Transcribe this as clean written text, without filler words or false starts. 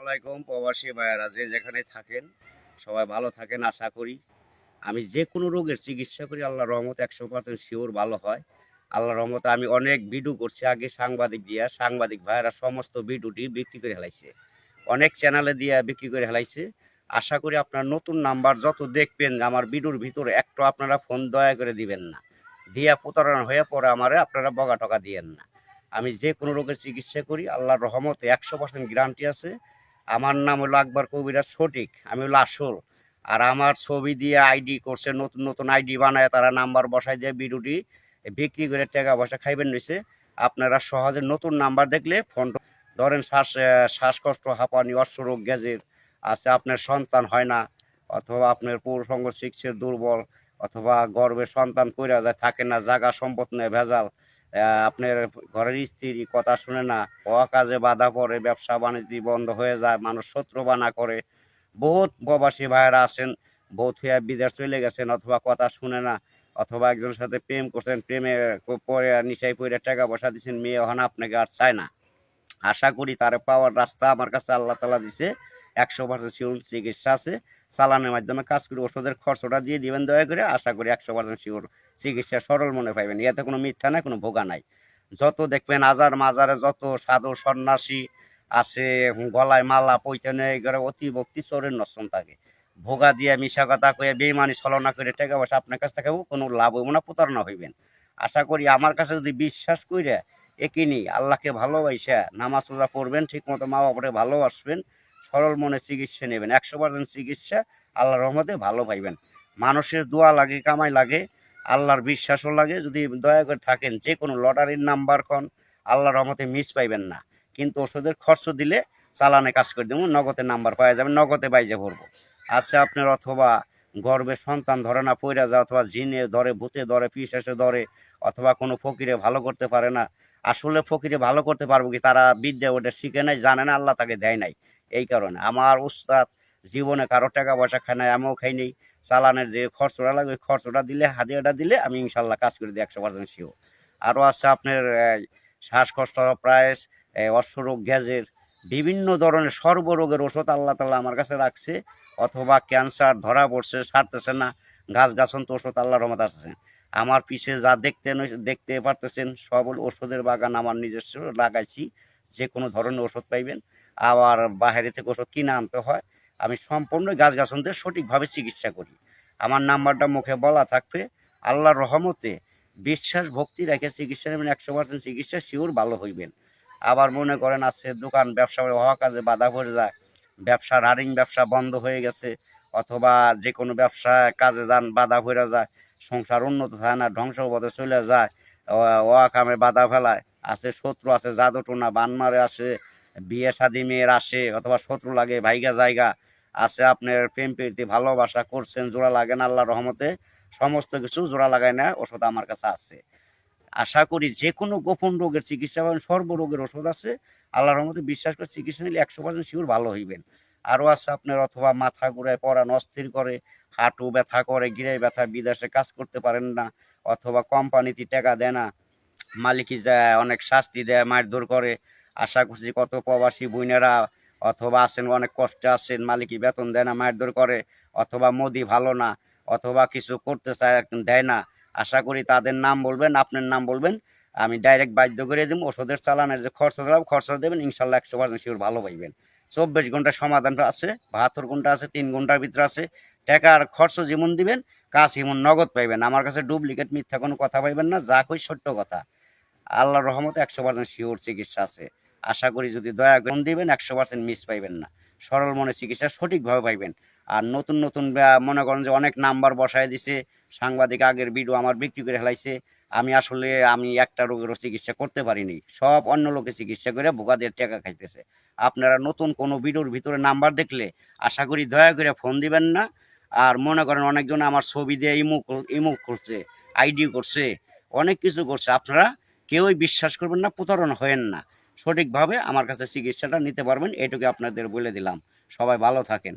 আলাইকুম প্রবাসী ভাইয়ারা যে যেখানে থাকেন সবাই ভালো থাকেন আশা করি। আমি যে কোনো রোগের চিকিৎসা করি আল্লাহর রহমতে 100% শিওর ভালো হয়। আল্লাহর রহমতে আমি অনেক ভিডিও করছি আগে সাংবাদিক দিয়া, সাংবাদিক ভাইয়ারা সমস্ত ভিডিওটি বিক্রি করে হেলাইছে। অনেক চ্যানেলে দিয়া বিক্রি করে হেলাইছে। আশা করি আপনার নতুন নাম্বার যত দেখবেন আমার ভিডিওর ভিতরে একটু আপনারা ফোন দয়া করে দিবেন না। দিয়া প্রতারণা হয়ে পরে আমারে আপনারা বগা টকা দিয়েন না। আমি যে কোনো রোগের চিকিৎসা করি আল্লাহর রহমতে 100% গ্যারান্টি আছে। আমার নাম হলো আকবর কবিরাজ সঠিক, আমি হলো আসল। আর আমার ছবি দিয়ে আইডি করছে, নতুন নতুন আইডি বানায় তারা নাম্বার বসাই দিয়ে ভিডিওটি বিক্রি করে টাকা পয়সা খাইবেন নিছে। আপনারা সহজে নতুন নাম্বার দেখলে ফোন ধরেন শ্বাসকষ্ট, হাঁপানি, অশ্বরোগ, গ্যাজের আছে, আপনার সন্তান হয় না, অথবা আপনার পুরুষাঙ্গ শিক্ষের দুর্বল, অথবা গর্ভে সন্তান কইরা যায় থাকে না, জাগা সম্পদ নেই ভেজাল, আপনার ঘরের স্ত্রী কথা শুনে না, কাজে বাধা পড়ে, ব্যবসা বাণিজ্য বন্ধ হয়ে যায়, মানুষ শত্রু বানা করে। বহুত প্রবাসী ভাইয়েরা আছেন, বউ থুয়া বিদেশ চলে গেছেন, অথবা কথা শুনে না, অথবা একজনের সাথে প্রেম করছেন, প্রেমে পরে নিশাই পড়ে টাকা পয়সা দিচ্ছেন, মেয়ে হন আপনাকে আর চায় না। আশা করি তার পাওয়ার রাস্তা আমার কাছে আল্লাহ তালা দিছে। 100% শিওর চিকিৎসা আছে। চালানের মাধ্যমে কাজ করে ওষুধের খরচটা দিয়ে দিবেন দয়া করে। আশা করি 100% শিওর চিকিৎসা সরল মনে পাইবেন। এতে কোনো মিথ্যা নাই, কোনো ভোগা নাই। যত দেখবেন আজার মাজারে যত সাধু সন্ন্যাসী আছে, গলায় মালা পৈতেনে এগুলো অতি ভক্তি চোরের নষ্টন থাকে। ভোগা দিয়ে মিশা কথা কয়ে বেইমানি ছলনা করে টাকা পয়সা আপনার কাছ থেকে কোনো লাভ হইব না, প্রতারণা হইবেন। আশা করি আমার কাছে যদি বিশ্বাস কইরা একিনি আল্লাহকে ভালোবাসা নামাজ রোজা পড়বেন, ঠিক মতো মা বাবাকে ভালোবাসবেন, সরল মনে চিকিৎসা নেবেন, 100% চিকিৎসা আল্লাহর রহমতে ভালো পাইবেন। মানুষের দোয়া লাগে, কামাই লাগে, আল্লাহর বিশ্বাসও লাগে। যদি দয়া করে থাকেন যে কোনো লটারির নাম্বার খন আল্লাহর রহমতে মিস পাইবেন না। কিন্তু ওষুধের খরচ দিলে চালানে কাজ করে দেবো, নগদের নাম্বার পাওয়া যাবে, নগদে বাইজে পড়বো। আচ্ছা আপনার অথবা গর্ভে সন্তান ধরে না, পইরা যায়, অথবা জিনে ধরে, ভূতে ধরে, পিশাচে ধরে, অথবা কোনো ফকিরে ভালো করতে পারে না। আসলে ফকিরে ভালো করতে পারবো কি, তারা বিদ্যা ওটা শিখে নাই, জানে না, আল্লাহ তাকে দেয় নাই। এই কারণে আমার উস্তাদ জীবনে কারো টাকা পয়সা খায় নাই, আমিও খাই নেই। চালানের যে খরচটা লাগে ওই খরচটা দিলে, হাদিয়াটা দিলে আমি ইনশাল্লাহ কাজ করে দিই 100% শিওর। আরও আছে আপনার শ্বাসকষ্ট, প্রাইস, অশ্বরোগ, গ্যাজের, বিভিন্ন ধরনের সর্বরোগের ওষুধ আল্লাহ তাআলা আমার কাছে রাখছে। অথবা ক্যান্সার ধরা পড়ছে, সারতেছে না, গাছগাছন তো ওষুধ আল্লাহর রহমত আছে। আমার পিছে যা দেখতে পারতেছেন সব ওষুধের বাগান আমার নিজস্ব লাগাইছি। যে কোনো ধরনের ওষুধ পাইবেন। আবার বাইরে থেকে ওষুধ কিনে আনতে হয়। আমি সম্পূর্ণ গাছগাছনদের সঠিকভাবে চিকিৎসা করি। আমার নাম্বারটা মুখে বলা থাকবে। আল্লাহর রহমতে বিশ্বাস ভক্তি রেখে চিকিৎসা নেবেন, 100% চিকিৎসা শিওর ভালো হইবেন। আবার মনে করেন আছে দোকান ব্যবসা হওয়া কাজে বাধা পড়ে যায়, ব্যবসা রানিং ব্যবসা বন্ধ হয়ে গেছে, অথবা যে কোনো ব্যবসা কাজে যান বাধা পড়ে যায়, সংসার উন্নত হয় না, ধ্বংস পথে চলে যায়, কামে বাধা ফেলায়, আছে শত্রু, আছে জাদু টোনা বানমারে আসে, বিয়ে শাদী মেয়ের আসে, অথবা শত্রু লাগে ভাইগা জায়গা, আছে আপনার প্রেম প্রীতি ভালোবাসা করছেন, জোড়া লাগে না, আল্লাহর রহমতে সমস্ত কিছু জোড়া লাগায় না, ওষুধ আমার কাছে আছে। আশা করি যে কোনো গোপন রোগের চিকিৎসা পাবেন, সর্বরোগের ওষুধ আছে। আল্লাহর রহমতে বিশ্বাস করে চিকিৎসা নিলে 100% শিওর ভালো হইবেন। আরও আছে আপনার অথবা মাথা ঘুরায়, পরাণ অস্থির করে, হাঁটু ব্যথা করে, গিরাই ব্যথা, বিদেশে কাজ করতে পারেন না, অথবা কোম্পানিতে টাকা দেয় না, মালিকই যায় অনেক শাস্তি দেয়, মারধর করে। আশা করছি কত প্রবাসী বোনেরা অথবা আছেন অনেক কষ্টে আছেন, মালিকই বেতন দেয় না, মারধর করে, অথবা মোদি ভালো না, অথবা কিছু করতে চায় দেয় না। আশা করি তাদের নাম বলবেন, আপনার নাম বলবেন, আমি ডাইরেক্ট বাধ্য করে দেবো। ওষুধের চালানের যে খরচ দেবেন ইনশাল্লাহ 100% শিওর ভালো পাইবেন। 24 ঘন্টার সমাধানটা আছে, 72 ঘন্টা আছে, 3 ঘন্টার ভিতরে আছে। টাকার খরচ যেমন দিবেন কাজ এমন নগদ পাইবেন। আমার কাছে ডুপ্লিকেট মিথ্যা কোনো কথা পাইবেন না, যা কই সত্য কথা। আল্লাহর রহমতে 100% শিওর চিকিৎসা আছে। আশা করি যদি দয়া করে দিবেন 100% মিস পাইবেন না, সরল মনে চিকিৎসা সঠিকভাবে পাইবেন। আর নতুন নতুন মনে করেন যে অনেক নাম্বার বসায় দিছে, সাংবাদিক আগের ভিডিও আমার বিক্রি করে ফেলাইছে। আমি একটা রোগেরও চিকিৎসা করতে পারিনি, সব অন্য লোকে চিকিৎসা করে ভোগাদের টাকা খাইতেছে। আপনারা নতুন কোনো ভিডিওর ভিতরে নাম্বার দেখলে আশা করি দয়া করে ফোন দিবেন না। আর মনে করেন অনেকজন আমার ছবি দিয়ে ইমো করছে, আইডি করছে, অনেক কিছু করছে, আপনারা কেউই বিশ্বাস করবেন না, প্রতারণা হয়েন না। সঠিকভাবে আমার কাছে চিকিৎসাটা নিতে পারবেন, এটুকু আপনাদের বলে দিলাম। সবাই ভালো থাকেন।